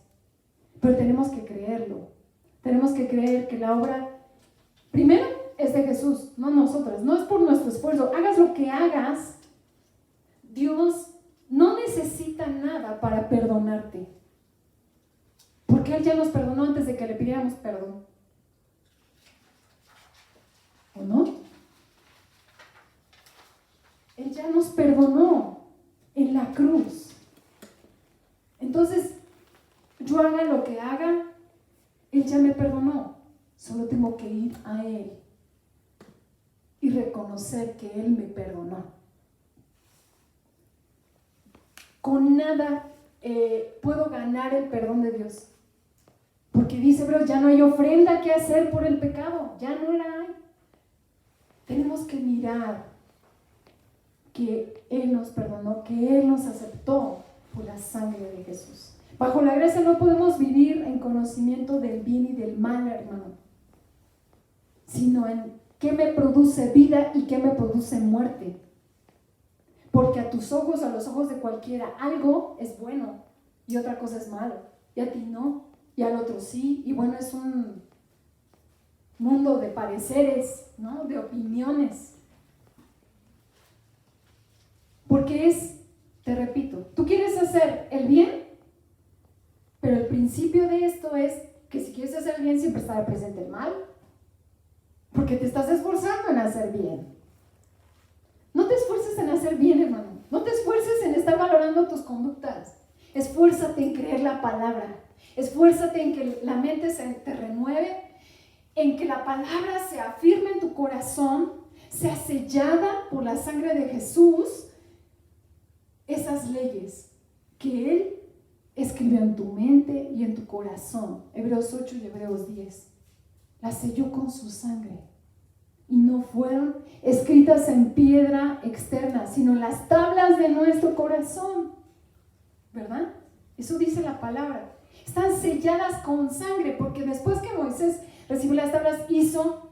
pero tenemos que creerlo. Tenemos que creer que la obra, primero, es de Jesús, no nosotros. No es por nuestro esfuerzo. Hagas lo que hagas, Dios no necesita nada para perdonarte, porque Él ya nos perdonó antes de que le pidiéramos perdón. ¿O no? Él ya nos perdonó en la cruz. Entonces, yo haga lo que haga, Él ya me perdonó. Solo tengo que ir a Él y reconocer que Él me perdonó. Con nada puedo ganar el perdón de Dios. Porque dice, pero ya no hay ofrenda que hacer por el pecado. Ya no la hay. Tenemos que mirar que Él nos perdonó, que Él nos aceptó por la sangre de Jesús. Bajo la gracia no podemos vivir en conocimiento del bien y del mal, hermano, sino en qué me produce vida y qué me produce muerte. Porque a tus ojos, a los ojos de cualquiera, algo es bueno y otra cosa es malo. Y a ti no, y al otro sí. Y bueno, es un mundo de pareceres, ¿no? De opiniones. Porque te repito, tú quieres hacer el bien, pero el principio de esto es que si quieres hacer el bien siempre estará presente el mal, porque te estás esforzando en hacer bien. No te esfuerces en hacer bien, hermano. No te esfuerces en estar valorando tus conductas. Esfuérzate en creer la palabra. Esfuérzate en que la mente te renueve, en que la palabra se afirme en tu corazón, sea sellada por la sangre de Jesús, esas leyes que Él escribió en tu mente y en tu corazón. Hebreos 8 y Hebreos 10. las selló con su sangre. Y no fueron escritas en piedra externa, sino en las tablas de nuestro corazón. ¿Verdad? Eso dice la palabra. Están selladas con sangre, porque después que Moisés recibió las tablas, hizo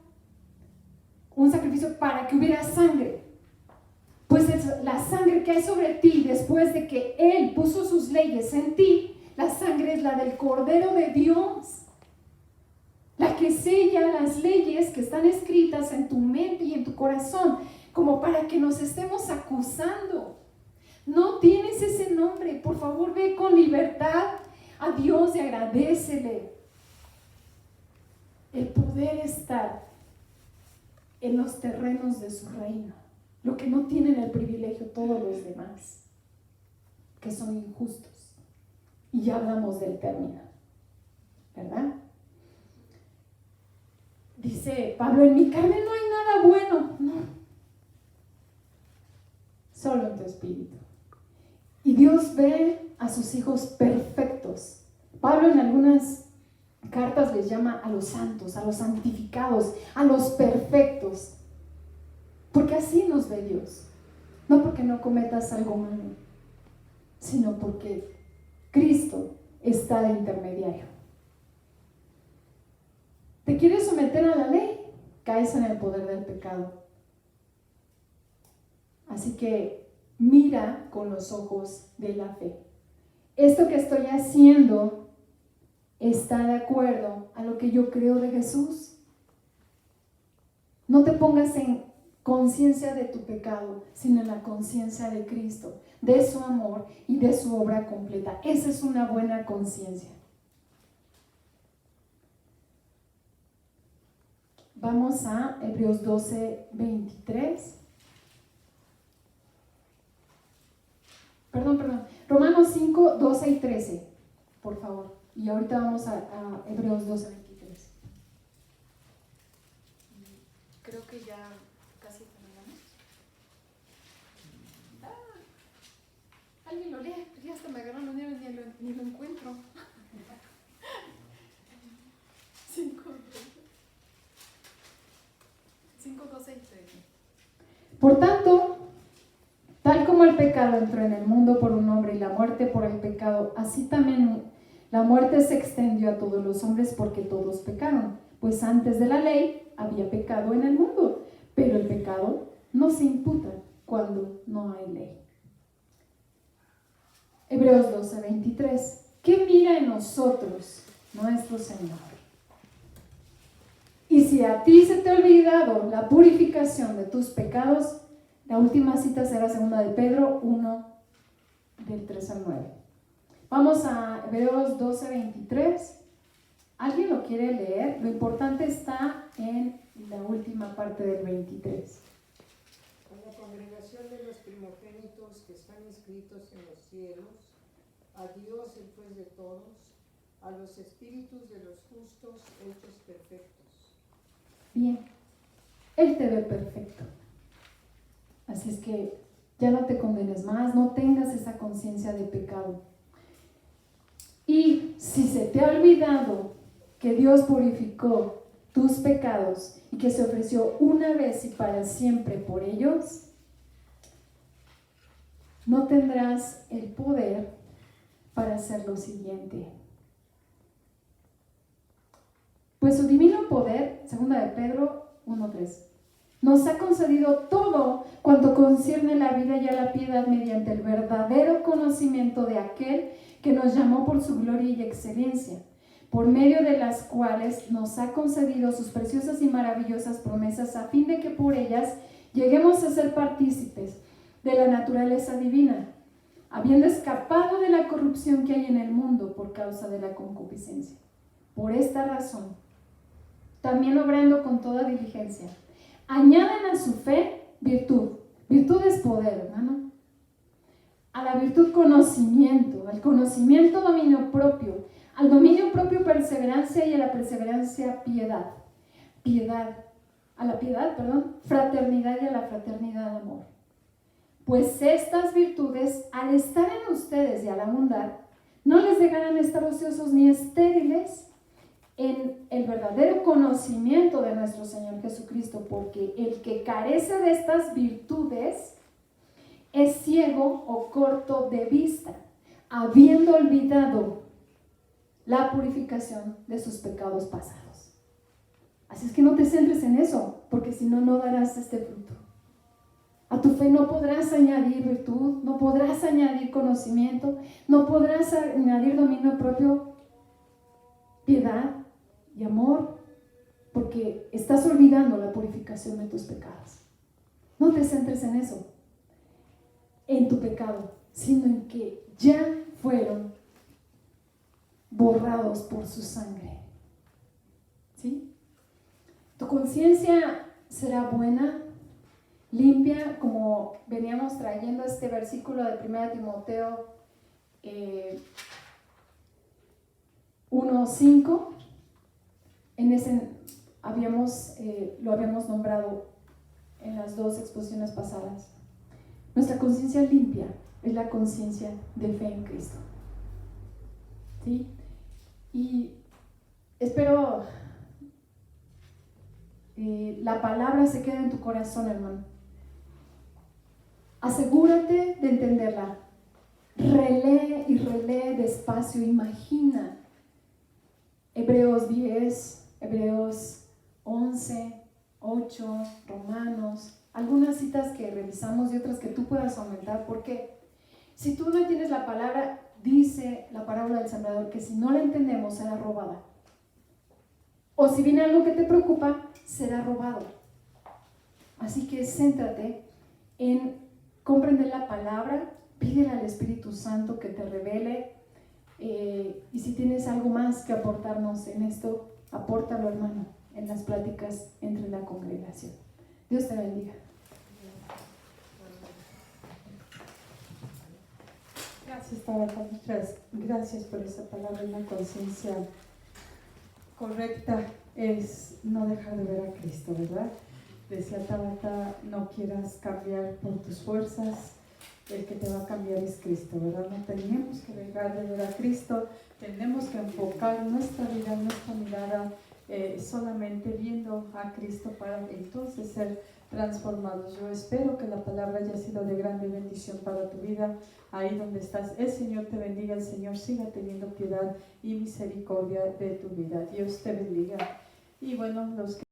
un sacrificio para que hubiera sangre. Pues la sangre que hay sobre ti, después de que Él puso sus leyes en ti, la sangre es la del Cordero de Dios, la que sella las leyes que están escritas en tu mente y en tu corazón, como para que nos estemos acusando. No tienes ese nombre, por favor ve con libertad a Dios y agradécele el poder estar en los terrenos de su reino, lo que no tienen el privilegio todos los demás, que son injustos. Y ya hablamos del término, ¿verdad? Dice Pablo, en mi carne no hay nada bueno, no, solo en tu espíritu. Y Dios ve a sus hijos perfectos. Pablo en algunas cartas les llama a los santos, a los santificados, a los perfectos. Porque así nos ve Dios. No porque no cometas algo malo, sino porque Cristo está de intermediario. ¿Te quieres someter a la ley? Caes en el poder del pecado. Así que mira con los ojos de la fe. Esto que estoy haciendo está de acuerdo a lo que yo creo de Jesús. No te pongas en conciencia de tu pecado, sino en la conciencia de Cristo, de su amor y de su obra completa. Esa es una buena conciencia. Vamos a Hebreos 12, 23. Perdón. Romanos 5, 12 y 13, por favor. Y ahorita vamos a Hebreos 12, 23. Creo que ya casi terminamos. Alguien lo lee, ya hasta me agarró los nervios, ni lo encuentro. 5, 12 y 13. Por tanto, tal como el pecado entró en el mundo por un hombre y la muerte por el pecado, así también la muerte se extendió a todos los hombres porque todos pecaron. Pues antes de la ley había pecado en el mundo, pero el pecado no se imputa cuando no hay ley. Hebreos 12, 23. ¿Qué mira en nosotros nuestro Señor? Y si a ti se te ha olvidado la purificación de tus pecados, la última cita será 2 de Pedro 1, del 3 al 9. Vamos a Hebreos 12, 23. ¿Alguien lo quiere leer? Lo importante está en la última parte del 23. A la congregación de los primogénitos que están inscritos en los cielos, a Dios el juez de todos, a los espíritus de los justos hechos perfectos. Bien, Él te ve perfecto. Así es que ya no te condenes más, no tengas esa conciencia de pecado. Y si se te ha olvidado que Dios purificó tus pecados y que se ofreció una vez y para siempre por ellos, no tendrás el poder para hacer lo siguiente. Pues su divino poder, 2 de Pedro 1:3, nos ha concedido todo cuanto concierne la vida y a la piedad mediante el verdadero conocimiento de aquel que nos llamó por su gloria y excelencia, por medio de las cuales nos ha concedido sus preciosas y maravillosas promesas, a fin de que por ellas lleguemos a ser partícipes de la naturaleza divina, habiendo escapado de la corrupción que hay en el mundo por causa de la concupiscencia. Por esta razón, también obrando con toda diligencia, añaden a su fe virtud. Virtud es poder, hermano. A la virtud conocimiento, al conocimiento dominio propio, al dominio propio perseverancia y a la perseverancia piedad. Fraternidad y a la fraternidad amor. Pues estas virtudes, al estar en ustedes y al abundar, no les dejarán estar ociosos ni estériles en el verdadero conocimiento de nuestro Señor Jesucristo, porque el que carece de estas virtudes es ciego o corto de vista, habiendo olvidado la purificación de sus pecados pasados. Así es que no te centres en eso, porque si no, no darás este fruto. A tu fe no podrás añadir virtud, no podrás añadir conocimiento, no podrás añadir dominio propio, piedad y amor, porque estás olvidando la purificación de tus pecados. No te centres en eso, en tu pecado, sino en que ya fueron borrados por su sangre. ¿Sí? Tu conciencia será buena, limpia, como veníamos trayendo este versículo de 1 Timoteo 1:5. En ese lo habíamos nombrado en las dos exposiciones pasadas. Nuestra conciencia limpia es la conciencia de fe en Cristo. ¿Sí? Y espero la palabra se quede en tu corazón, hermano. Asegúrate de entenderla. Relee y relee despacio. Imagina Hebreos 10, Hebreos 11, 8, Romanos, algunas citas que revisamos y otras que tú puedas aumentar, porque si tú no entiendes la palabra, dice la parábola del sembrador que si no la entendemos será robada. O si viene algo que te preocupa, será robado. Así que céntrate en comprender la palabra, pídele al Espíritu Santo que te revele, y si tienes algo más que aportarnos en esto, apórtalo, hermano, en las pláticas entre la congregación. Dios te bendiga. Gracias, Tabata. Gracias por esa palabra. Una conciencia correcta es no dejar de ver a Cristo, ¿verdad? Decía Tabata, no quieras cambiar por tus fuerzas, el que te va a cambiar es Cristo, ¿verdad? No tenemos que dejar de ver a Cristo, tenemos que enfocar nuestra vida, nuestra mirada solamente viendo a Cristo para entonces ser transformados. Yo espero que la palabra haya sido de grande bendición para tu vida, ahí donde estás. El Señor te bendiga, el Señor siga teniendo piedad y misericordia de tu vida. Dios te bendiga. Y bueno, los que